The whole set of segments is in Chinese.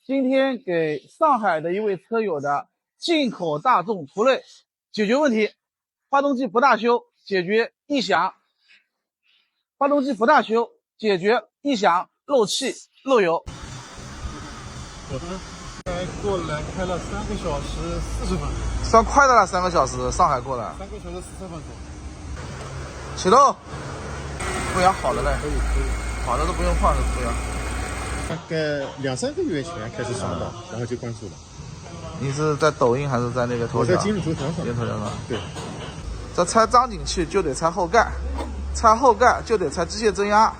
今天给上海的一位车友的进口大众途锐解决问题，发动机不大修，解决异响；发动机不大修，解决异响、漏气、漏油。我才过来开了3个小时40分，算快的了，3个小时，上海过了3个小时14分钟。启动，不要好了嘞，可以，好的都不用换了，不要。大概2、3个月前开始上的，然后就关注了。你是在抖音还是在那个头条？我在今日头条上。今日头条上。对。这拆张紧器就得拆后盖，拆后盖就得拆机械增压，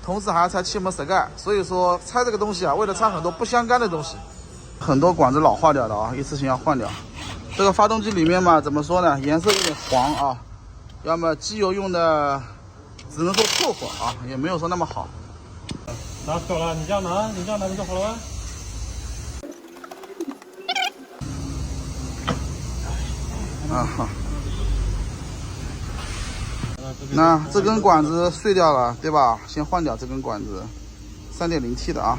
同时还要拆气门室盖。所以说拆这个东西啊，为了拆很多不相干的东西，很多管子老化掉的啊，一次性要换掉。这个发动机里面嘛，怎么说呢？颜色有点黄啊，要么机油用的只能说凑合啊，也没有说那么好。拿走了，你这样拿就好了吗？啊好。那这根管子碎掉了，对吧？先换掉这根管子，3.0T 的啊。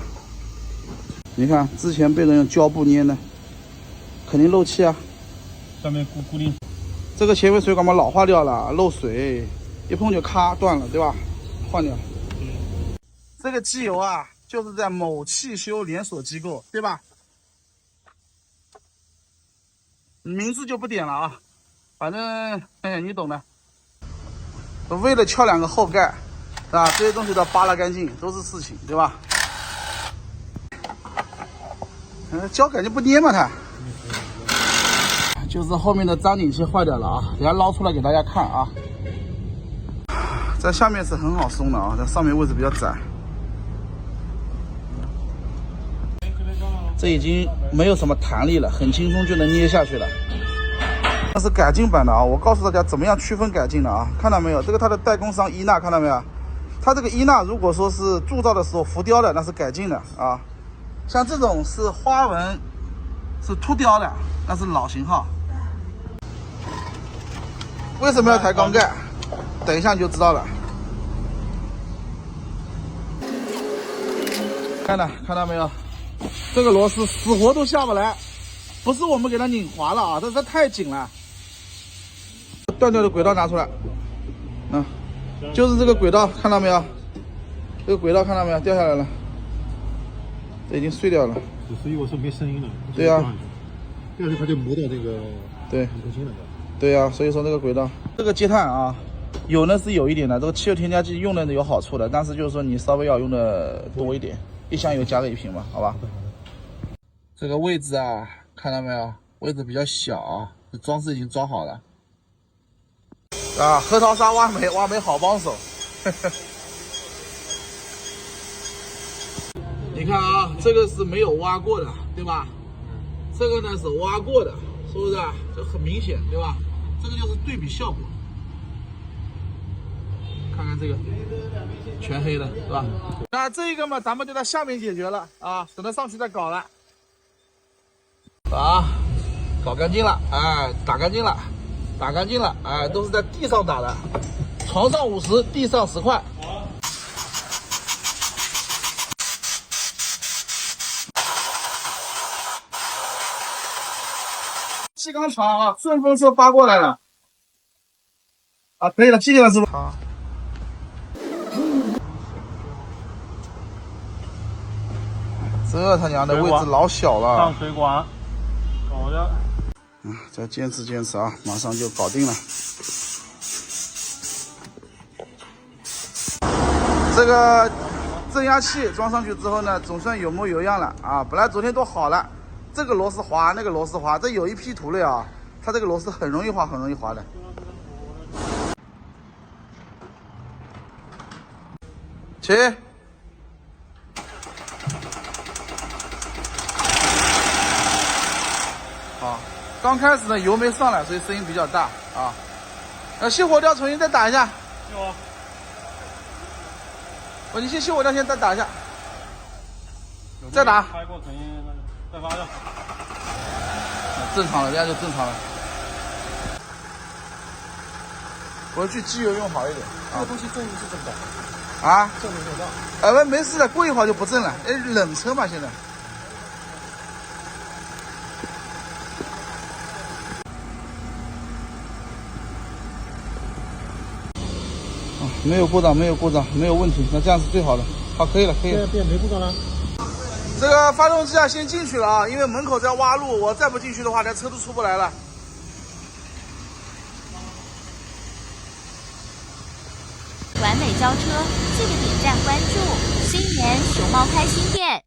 你看之前被人用胶布粘的，肯定漏气啊。上面固定。这个前面水管嘛老化掉了，漏水，一碰就咔断了，对吧？换掉。这个机油啊，就是在某汽修连锁机构，对吧？名字就不点了啊，反正你懂的。为了撬2个后盖，啊，这些东西都要扒拉干净，都是事情，对吧？胶感觉不粘嘛，它。就是后面的张紧器坏掉了啊，等下捞出来给大家看啊。在下面是很好松的啊，在上面位置比较窄。这已经没有什么弹力了，很轻松就能捏下去了。这是改进版的啊，我告诉大家怎么样区分改进的啊，看到没有？这个它的代工商伊娜，看到没有？它这个伊娜如果说是铸造的时候浮雕的，那是改进的啊。像这种是花纹是凸雕的，那是老型号。为什么要抬缸盖？等一下你就知道了。看到没有？这个螺丝死活都下不来，不是我们给它拧滑了啊，这太紧了。断掉的轨道拿出来，就是这个轨道，看到没有？这个轨道看到没有？掉下来了，这已经碎掉了。所以我说没声音了。对呀。掉下去它就磨到这个。对。核心了。对呀，所以说这个轨道，这个积碳啊，有呢是有一点的，这个汽油添加剂用的有好处的，但是就是说你稍微要用的多一点，一箱油加个1瓶吧，好吧？这个位置啊，看到没有？位置比较小啊，这装饰已经装好了。啊，核桃沙挖煤好帮手。你看啊，这个是没有挖过的，对吧？这个呢是挖过的，是不是？这很明显，对吧？这个就是对比效果。看看这个，全黑的，是吧？那这个嘛，咱们就在下面解决了啊，等着上去再搞了。啊，搞干净了，哎，打干净了，打干净了，哎，都是在地上打的，床上50，地上10块。气缸长啊，顺风车发过来了。啊，可以了，谢谢了，师傅。好。这他娘的位置老小了。上水管，搞的。再坚持坚持啊，马上就搞定了。这个增压器装上去之后呢，总算有模有样了啊！本来昨天都好了，这个螺丝滑，那个螺丝滑，这有一批途锐啊，它这个螺丝很容易滑，很容易滑的。起。好，刚开始呢油没上来，所以声音比较大啊。熄火掉，重新再打一下。有。你先熄火掉，先再打一下。再打。开过声音，再发掉。正常了，这样就正常了。回去机油用好一点。这个东西正是这么的。啊？正没有到。没事的，过一会儿就不正了。冷车嘛，现在。没有故障，没有故障，没有问题，那这样是最好的。好，可以了，可以了。变没故障了。这个发动机啊，先进去了啊，因为门口在挖路，我再不进去的话，连车都出不来了。完美交车，记得点赞关注，新年熊猫开心店。